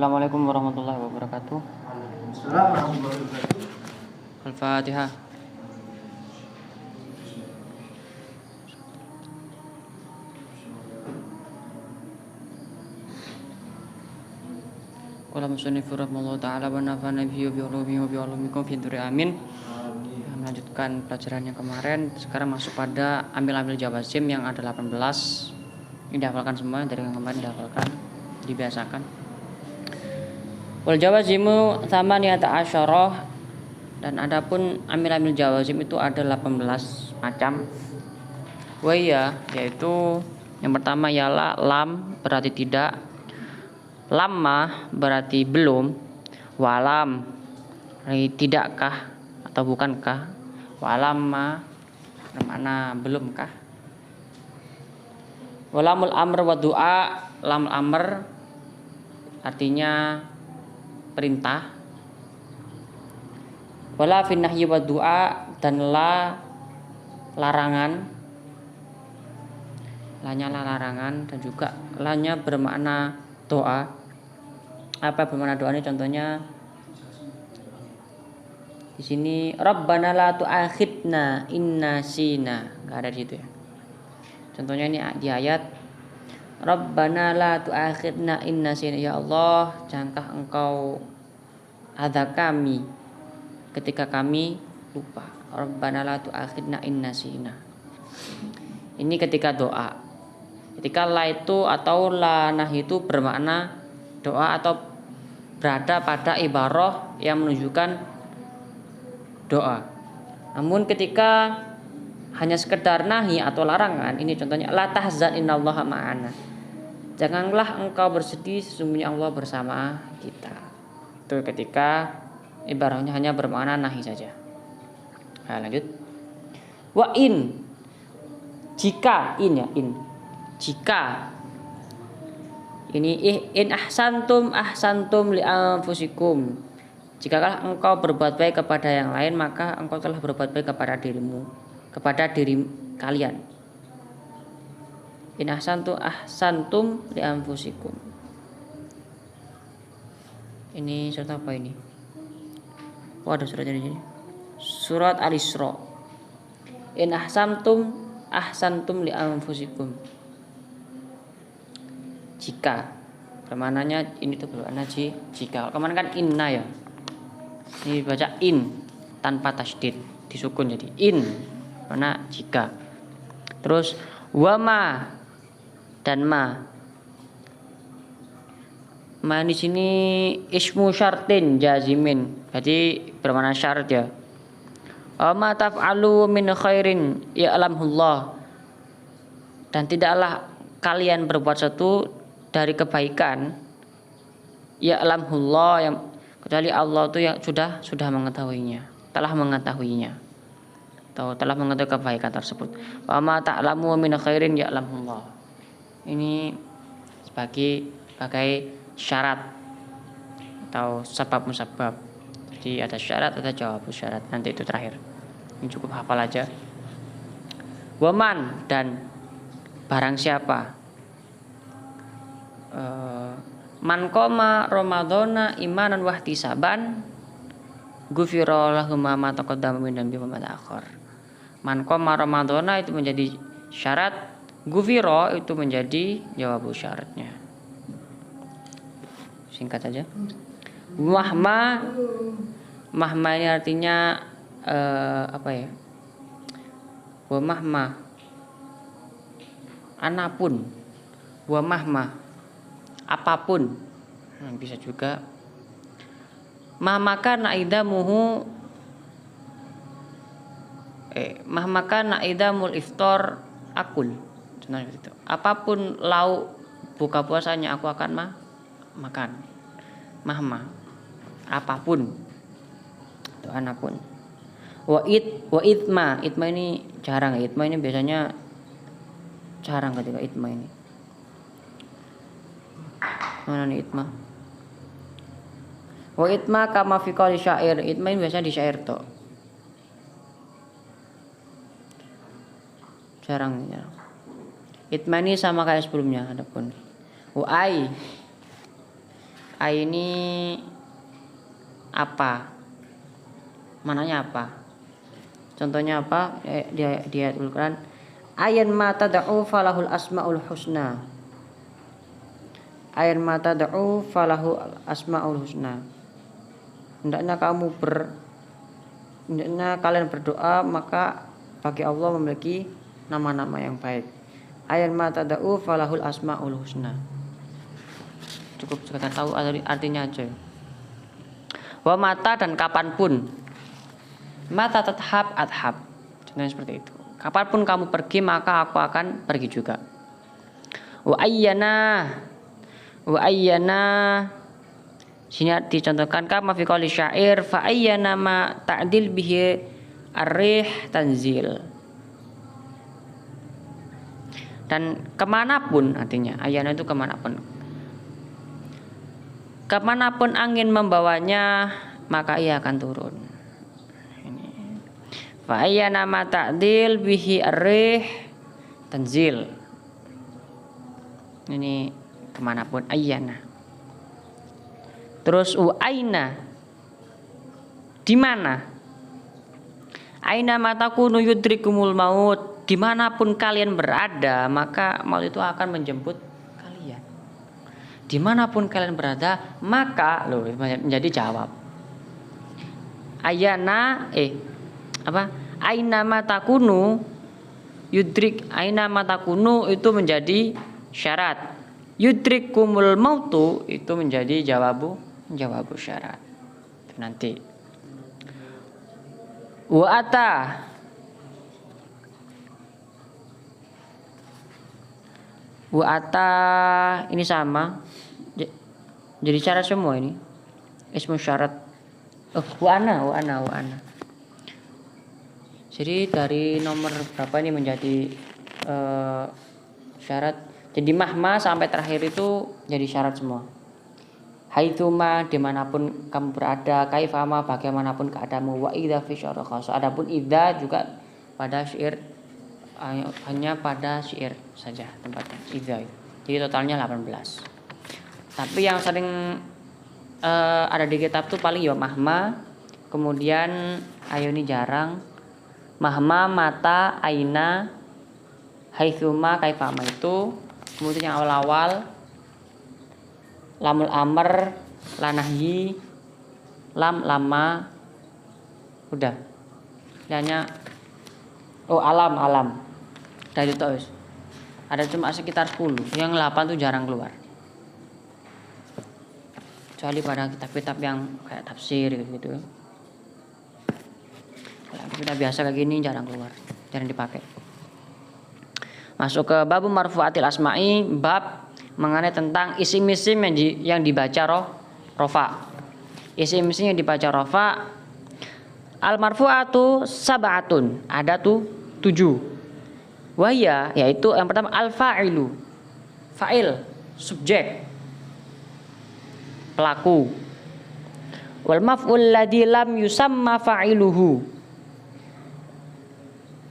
Assalamualaikum warahmatullahi wabarakatuh. Waalaikumsalam warahmatullahi wabarakatuh. Al-Fatihah. Qala musannifur rahimahullah ta'ala wa nafa'ana bihi wa bi ulumihi wa bi ulumikum fi dzuri amin. Melanjutkan pelajaran yang kemarin, sekarang masuk pada ambil-ambil jawazim yang ada 18. Ini dihafalkan semua, dari yang kemarin dihafalkan, dibiasakan. Wal jawazimu tsamaniyata asyarah, dan adapun ambil-ambil jawazim itu ada 18 macam. Wa yaitu yang pertama ialah lam berarti tidak, lamma berarti belum, walam berarti tidakkah atau bukankah, walamma bermakna belumkah, walamul amr wa du'a, lam amr artinya perintah, wala fin nahyi wa du'a, dan la larangan, lanya larangan, dan juga lanya bermakna doa. Apa bermakna doa ini? Contohnya di sini Rabbana la tu'akhidna inna sina, enggak ada di situ ya. Contohnya ini di ayat Rabbana la tu'akhidna inna sina, ya Allah jangankah engkau adab kami ketika kami lupa. Rabbana la tu'akhidna inna sina. Ini ketika doa. Ketika la itu atau la nahi itu bermakna doa atau berada pada ibarah yang menunjukkan doa. Namun ketika hanya sekedar nahi atau larangan, ini contohnya la tahzan innallaha ma'ana, janganlah engkau bersedih, sesungguhnya Allah bersama kita. Itu ketika ibarahnya hanya bermakna nahi saja. Nah, lanjut. Wa in, jika, in ya, in, jika. Ini in ahsantum ahsantum li anfusikum, jikalau engkau berbuat baik kepada yang lain, maka engkau telah berbuat baik kepada dirimu, kepada diri kalian. In ahsantum ahsantum li anfusikum. Ini surat apa ini? Oh, ada suratnya di sini. Surat Al-Isra. In ahsantum ahsantum li anfusikum. Jika, permananya ini tuh bermakna jika. Kemarin kan inna ya. Ini baca in tanpa tasdid, disukun jadi in, mana jika. Terus wama dan ma. Ma di sini ismu syartin jazimin, berarti bermakna syarat ya. Ma taf'alu min khairin ya'lamullah, dan tidaklah kalian berbuat sesuatu dari kebaikan, ya'lamullah, yang kecuali Allah itu yang sudah mengetahuinya, telah mengetahuinya atau telah mengetahui kebaikan tersebut. Wa ma ta'lamu min khairin ya'lamullah. Ini sebagai syarat atau sebab musabab. Jadi ada syarat, ada jawab syarat. Nanti itu terakhir. Ini cukup hafal aja. Waman, dan barang siapa, man qoma ramadhana imanan wa ihtisaban ghufira lahu ma taqaddama min dhanbi wa ma ta'akhkhar. Man qoma ramadhana itu menjadi syarat, ghufira itu menjadi jawab syaratnya. Singkat saja. Mahma ini artinya apa ya? Wa mahma, anapun. Wa mahma, apapun. Bisa juga mahmakan aidamuhu mahmakan aidamul iftar akul. Contohnya itu. Apapun lauk buka puasanya aku akan makan. Mahma, apapun. Itu anapun. Wa itma ini jarang. Itma ini biasanya jarang ketika itma ini. Mana nih itma? Wa itma kama fi qouli syair. Itma ini biasanya di syair toh. Jarang. Itma ini sama kayak sebelumnya adapun. Wa ini apa? Mananya apa? Contohnya apa? Di ayat Al-Quran, ayan ma tad'u falahul asmaul husna. Ayan ma tad'u falahu asmaul husna. Hendaknya kalian berdoa, maka bagi Allah memiliki nama-nama yang baik. Ayan ma tad'u falahul asmaul husna. Cukup sekedar tahu artinya aja. Wa mata, dan kapanpun. Mata tathab adhab. Contohnya seperti itu. Kapanpun kamu pergi, maka aku akan pergi juga. Wa ayyana. Sini dicontohkan kama fi qouli syair, fa ayyana ma ta'dil bihi ar-rih tanzil. Dan kemanapun, artinya ayyana itu kemanapun. Kemanapun angin membawanya, maka ia akan turun. Fa ayyana ma ta'dil bihi ar-rih tanzil. Ini kemanapun, ayyana. Terus aina, di mana? Aina matakunu yudrikumul maut. Dimanapun kalian berada, maka maut itu akan menjemput kalian. Dimanapun kalian berada, maka menjadi jawab. Aina matakunu yudrik. Aina matakunu itu menjadi syarat. Yudrikumul mautu itu menjadi jawabu syarat. Itu nanti. Wa ata ini sama. Jadi syarat semua ini. Ismu syarat. Wa ana. Jadi dari nomor berapa ini menjadi syarat. Jadi mahma sampai terakhir itu jadi syarat semua. Haitsuma, dimanapun kamu berada, kaifama, bagaimanapun keadaanmu, wa idza fi syara khas. Adapun idza juga pada syair, hanya pada syair saja tempatnya idza. Jadi totalnya 18. Tapi yang sering ada di kitab tuh paling ya mahma, kemudian ayo ini jarang. Mahma, mata, aina, haitsuma, kaifama itu. Kemudian yang awal-awal lamul amr, lanahyi, lam, lama, udah. Hanya alam. Dari itu ada cuma sekitar 10. Yang 8 tuh jarang keluar. Kecuali pada kitab-kitab yang kayak tafsir gitu. Kalau kitab biasa kayak gini jarang keluar, jarang dipakai. Masuk ke bab marfu'atil asma'i, bab mengenai tentang isim-isim yang dibaca rofa. Isim-isim yang dibaca rofa. Al marfu'atu sab'atun, ada tuh 7. Wahya, yaitu yang pertama al fa'ilu, fa'il, subjek, pelaku. Wal maf'ul ladzi lam yusamma fa'iluhu,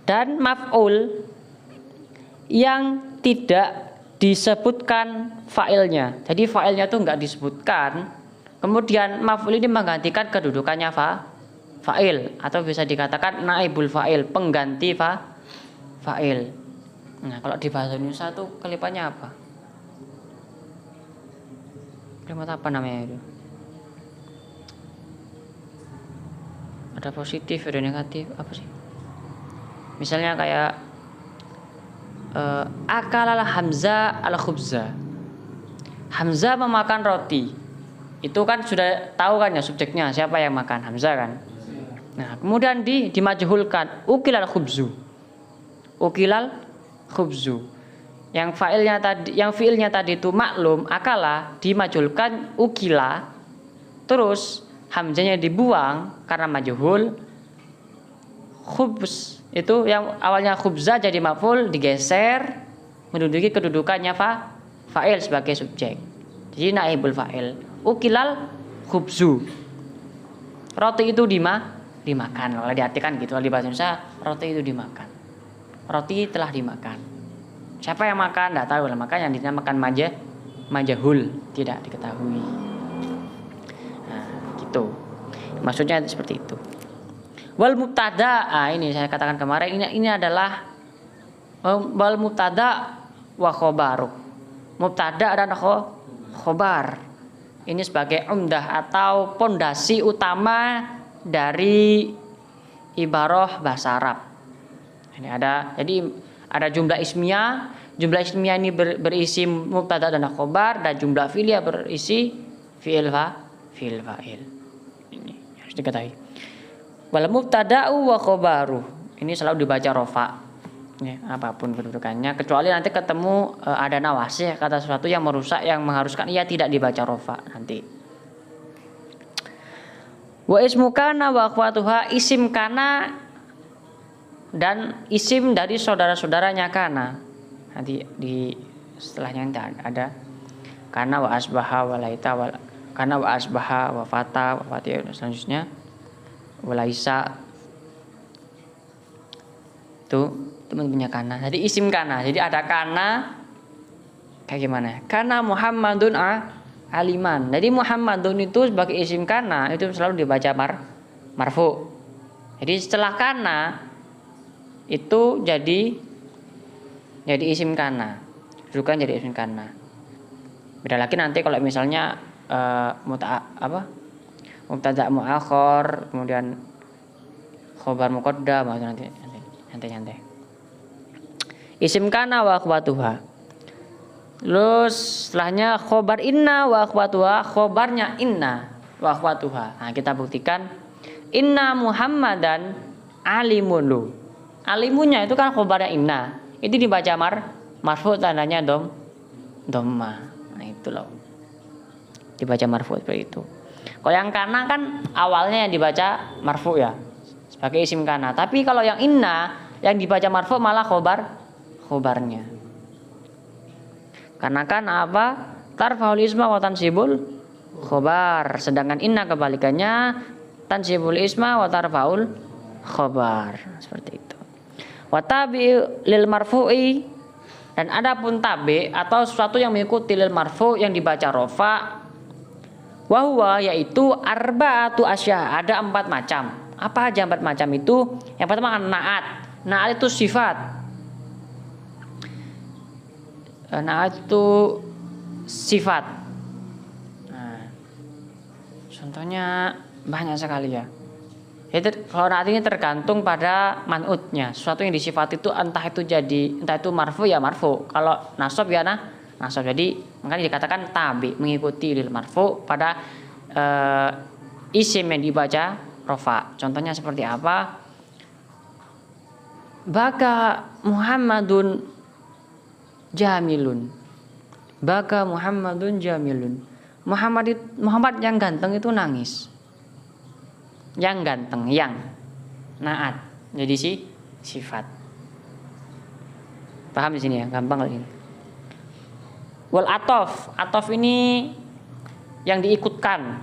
dan maf'ul yang tidak disebutkan fa'ilnya. Jadi fa'ilnya itu enggak disebutkan. Kemudian maf'ul ini menggantikan kedudukannya fa'il, atau bisa dikatakan naibul fa'il, pengganti fa'il. Nah, kalau di bahasa Indonesia itu kelipannya apa? Kalimat apa namanya itu? Ada positif, ada negatif, apa sih? Misalnya kayak akalal Hamzah al khubza. Hamzah memakan roti. Itu kan sudah tahu kan ya subjeknya, siapa yang makan, Hamzah kan. Nah, kemudian dimajhulkan ukilal khubzu. Ukilal khubzu. Yang fiilnya tadi itu maklum, akala dimajhulkan ukila. Terus hamzahnya dibuang karena majhul. Khubz itu yang awalnya khubza jadi maf'ul digeser menduduki kedudukannya fa'il sebagai subjek. Jadi naibul fa'il. Ukilal khubzu. Roti itu dimakan. Kalau diartikan gitu di bahasa Indonesia, roti itu dimakan. Roti telah dimakan. Siapa yang makan? Enggak tahu lah, maka yang dinamakan majhul, tidak diketahui. itu. Maksudnya seperti itu. Wal mubtada, ini saya katakan kemarin, ini adalah wal mubtada wa khobaru. Mubtada dan khobar. Ini sebagai umdah atau pondasi utama dari ibarah bahasa Arab. Ini jadi ada jumlah ismiyah. Jumlah ismiyah ini berisi mubtada dan khobar, dan jumlah fi'liyah berisi fi'il fa'il. Ini harus diketahui. Wal mubtada'u wa khobaru. Ini selalu dibaca rofa. Ya, apapun kedudukannya, kecuali nanti ketemu ada nawasih, kata sesuatu yang merusak, yang mengharuskan ia tidak dibaca rofa nanti. Wa ismu kana wa akhwatuha, isim kana dan isim dari saudara-saudaranya kana. Nanti di setelahnya ada kana wa asbaha wa laita wa kana wa asbaha wa fata wa fatih, selanjutnya walaisa. Itu teman-temannya kana. Jadi isim kana. Jadi ada kana kayak gimana? Kana Muhammadun aliman. Jadi Muhammadun itu sebagai isim kana itu selalu dibaca marfu. Jadi setelah kana itu jadi isim kana. Rujukan jadi isim kana. Beda lagi nanti kalau misalnya mubtada muakhir, kemudian khobar muqaddam, nanti. Isim kana wa akhwatuha. Terus setelahnya khobar inna wa akhwatuha, khobarnya inna wa akhwatuha. Nah, kita buktikan inna Muhammadan alimun. Alimunnya itu kan khobarnya inna. Itu dibaca marfu, tandanya dhamma. Nah, itu loh. Dibaca marfu seperti itu. Kalau yang kana kan awalnya yang dibaca marfu ya, sebagai isim kana. Tapi kalau yang inna yang dibaca marfu malah khobarnya. Karena kan apa? Tarfaul isma wa tansibul khobar. Sedangkan inna kebalikannya tansibul isma wa tarfaul khobar. Seperti itu. Wa tabi lil marfu'i, dan adapun tabi atau sesuatu yang mengikuti lil marfu yang dibaca rofa, wahwa yaitu arba'atu asya, ada 4 macam. Apa aja 4 macam itu? Yang pertama naat. Naat itu sifat. Naat itu sifat. Nah, contohnya banyak sekali ya. Jadi kalau naat ini tergantung pada man'utnya. Sesuatu yang disifat itu entah itu marfu ya marfu. Kalau nasab ya nasab. Jadi makanya dikatakan tabi, mengikuti lil marfu pada isim yang dibaca rofa. Contohnya seperti apa? Baka Muhammadun jamilun. Baka Muhammadun jamilun. Muhammad yang ganteng itu nangis. Yang ganteng, yang naat. Jadi sifat. Paham di sini ya? Gampang kali ini. Wal atof ini yang diikutkan.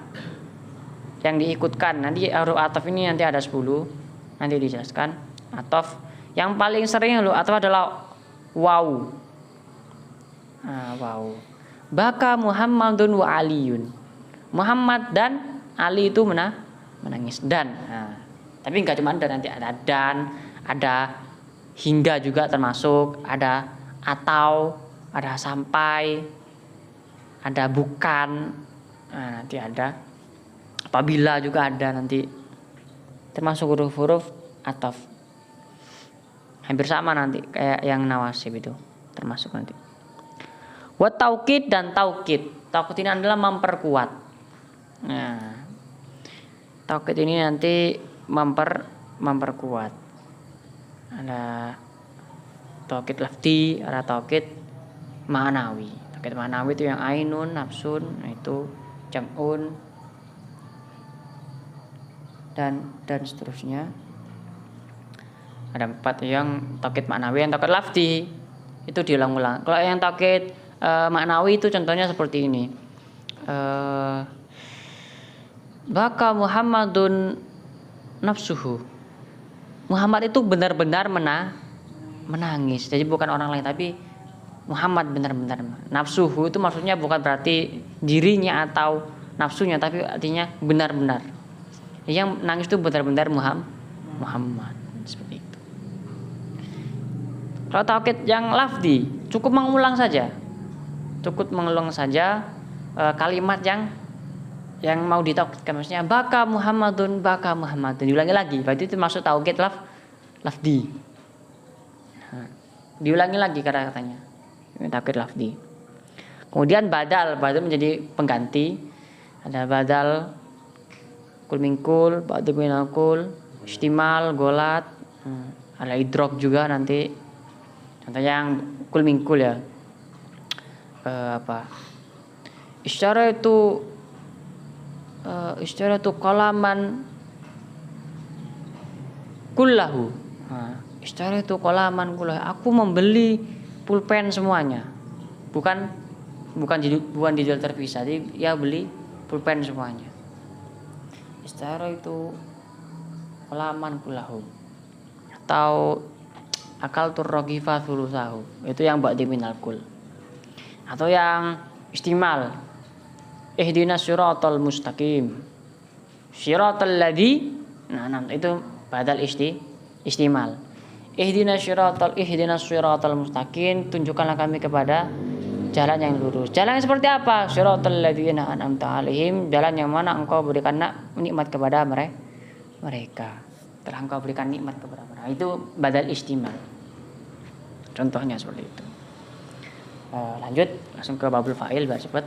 Nanti huruf atof ini nanti ada 10. Nanti dijelaskan. Atof yang paling sering atof adalah waw. Waw. Baka Muhammadun wa Aliyun. Muhammad dan Ali itu menangis dan. Tapi enggak cuma dan, nanti ada dan, ada hingga juga termasuk, ada atau, ada sampai, ada bukan. Nanti ada apabila juga ada nanti. Termasuk huruf-huruf atof. Hampir sama nanti kayak yang nawasib itu termasuk nanti. Wa taukid dan taukid. Taukid ini adalah memperkuat. Nah, taukid ini nanti memperkuat. Ada taukid lafzi, ada taukid ma'nawi. Taukid ma'nawi itu yang ainun, nafsun, itu jam'un dan seterusnya. Ada 4 yang taukid ma'nawi, yang taukid lafzi itu diulang-ulang. Kalau yang taukid maknawi itu contohnya seperti ini. Baka Muhammadun nafsuhu. Muhammad itu benar-benar menangis. Jadi bukan orang lain, tapi Muhammad benar-benar. Nafsuhu itu maksudnya bukan berarti dirinya atau nafsunya, tapi artinya benar-benar. Yang nangis itu benar-benar Muhammad. Seperti itu. Kalau taukid yang lafzi, cukup mengulang saja. Cukup mengulang saja kalimat yang mau ditaukidkan, maksudnya baka Muhammadun, diulangi lagi. Berarti itu maksud taukid lafzi. Nah, diulangi lagi kata-katanya. Ini taukid lafzi. Kemudian badal menjadi pengganti. Ada badal, kul mingkul, ba'du minakul, istimal, golat, ada idrok juga nanti. Contohnya yang kul mingkul ya. Isyara itu kolaman kullahu. Isyara itu kolaman kullahu. Aku membeli pulpen semuanya. Bukan dijual terpisah. Jadi ya beli pulpen semuanya. Isyara itu kolaman kullahu. Atau akal turrogifa sulusahu. Itu yang ba'di minal kul. Atau yang istimal, ihdinas siratal mustaqim, siratal ladzi, nah itu badal istimal. Ihdinas siratal mustaqim, tunjukkanlah kami kepada jalan yang lurus. Jalan yang seperti apa? Siratal ladzina an'amta 'alaihim, jalan yang mana engkau berikan nikmat kepada mereka. Telah engkau berikan nikmat kepada mereka. Itu badal istimal. Contohnya seperti itu. Lanjut langsung ke babul fa'il biar cepat.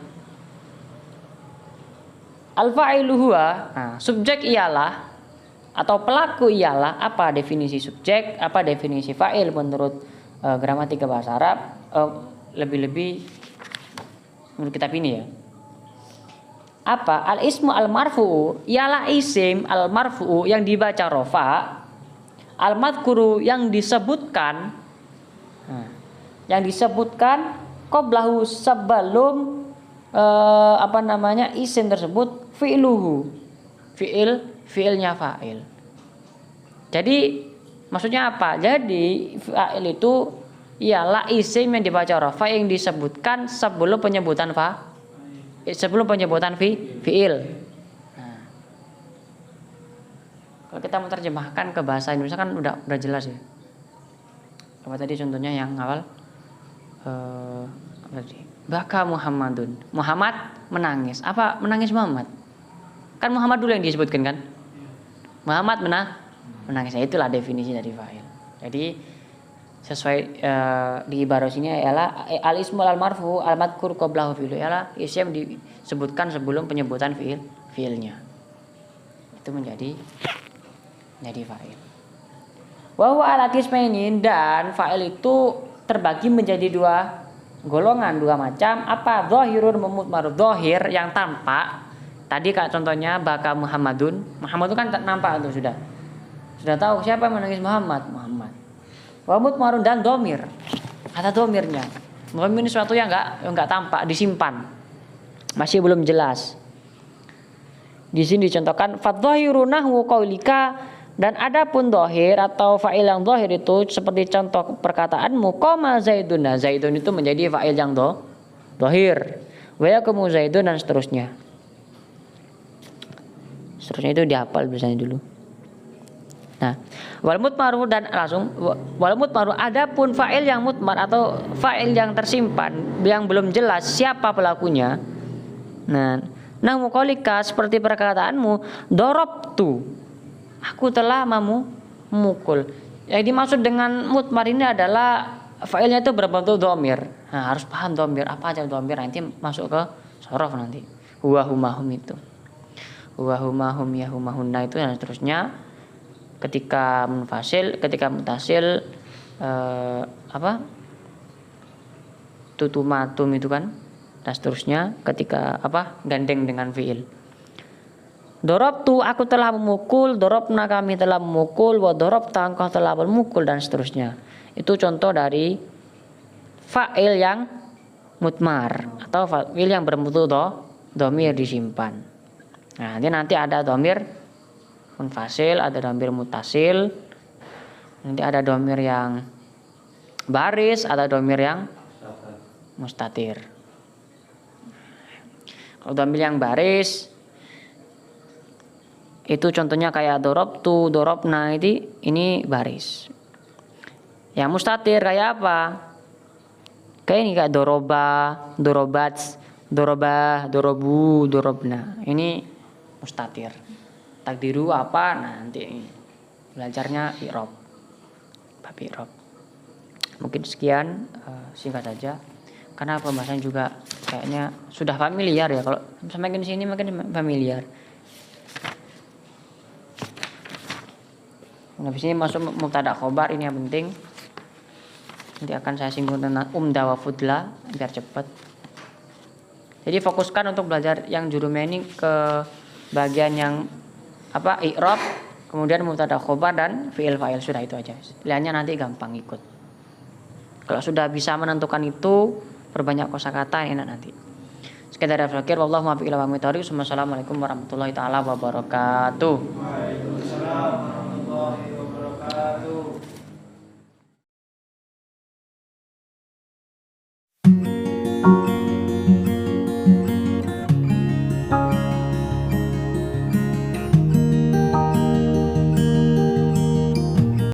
Al-fa'ilu huwa, subjek ialah atau pelaku ialah. Apa definisi subjek, apa definisi fa'il menurut gramatika bahasa Arab, lebih-lebih menurut kitab ini ya. Apa? Al-ismu al-marfu'u ialah isim al-marfu'u yang dibaca rofa, al-madhkuru yang disebutkan, qablahu sebelum isim tersebut fi'luhu, fi'ilnya fa'il. Jadi maksudnya apa? Jadi fa'il itu ialah isim yang dibaca rafa yang disebutkan sebelum penyebutan fi'il. Nah, kalau kita menerjemahkan ke bahasa Indonesia kan udah jelas ya. Apa tadi contohnya yang awal? Baka Muhammadun, Muhammad menangis. Apa menangis Muhammad? Kan Muhammad dulu yang disebutkan kan? Muhammad menangis. Itulah definisi dari fa'il. Jadi sesuai di ibarat sini ialah al-ismul al-marfu al-madhkur qablahu fi'lu, ialah isim disebutkan sebelum penyebutan fi'ilnya. Itu menjadi fa'il. Wa huwa ala qismaini, dan fa'il itu terbagi menjadi dua golongan, dua macam. Apa? Zahirun mutmar, zahir yang tampak. Tadi Kak contohnya baka Muhammadun. Muhammad itu kan nampak tuh sudah tahu siapa yang menangis Muhammad. Wa mutmarun, dan domir. Ada domirnya. Domir ini sesuatu yang enggak tampak, disimpan. Masih belum jelas. Di sini dicontohkan fadzahiru nahwu qaulika, dan adapun dohir atau fa'il yang dohir itu seperti contoh perkataanmu qama zaidun. Nah, zaidun itu menjadi fa'il yang dohir. Wa yakumu zaidun, dan seterusnya. Itu dihafal biasanya dulu. Nah, wal mutmaru, dan langsung wal mutmaru, adapun fa'il yang mutmar atau fa'il yang tersimpan yang belum jelas siapa pelakunya. Nah, nahwu qaulika seperti perkataanmu darabtu, aku telah memukul. Yang dimaksud dengan mutmar ini adalah fa'ilnya itu berbentuk dhamir. Nah, harus paham dhamir apa aja dhamir, nanti masuk ke shorof nanti. Huwa humahum itu. Huwa humahum ya humahunna itu, dan seterusnya. Ketika munfasil, ketika mutasil tutumatum itu kan, dan seterusnya. Ketika gandeng dengan fi'il. Dorobtu, aku telah memukul, dorobna, kami telah memukul, wa dorobta, engkau telah memukul, dan seterusnya. Itu contoh dari fa'il yang mutmar atau fa'il yang berbentuk dhamir disimpan. Nah, nanti ada dhamir munfasil, ada dhamir mutasil, nanti ada dhamir yang baris, ada dhamir yang mustatir. Kalau dhamir yang baris Itu contohnya kayak dorobtu, dorobna, ini baris. Yang mustatir kayak apa? Kayak ini kayak doroba, dorobats, dorobah, dorobu, dorobna. Ini mustatir. Takdiru apa? Nanti belajarnya i'rab. Bab i'rab. Mungkin sekian, singkat saja. Karena pembahasan juga kayaknya sudah familiar ya. Kalau sampai ke sini makin familiar. Habis ini masuk mubtada khobar, ini yang penting. Nanti akan saya singgung tentang umda wa fudla biar cepat. Jadi fokuskan untuk belajar yang jurumnya ini ke bagian yang apa? I'rab, kemudian mubtada khobar dan fi'il fa'il, sudah itu aja. Pilihannya nanti gampang ikut. Kalau sudah bisa menentukan itu, perbanyak kosakata yang enak nanti. Sekian dari Al-Fakir, wallahu muwaffiq ila aqwamit thoriq. Wassalamualaikum warahmatullahi taala wabarakatuh. Waalaikumsalam warahmatullahi wabarakatuh.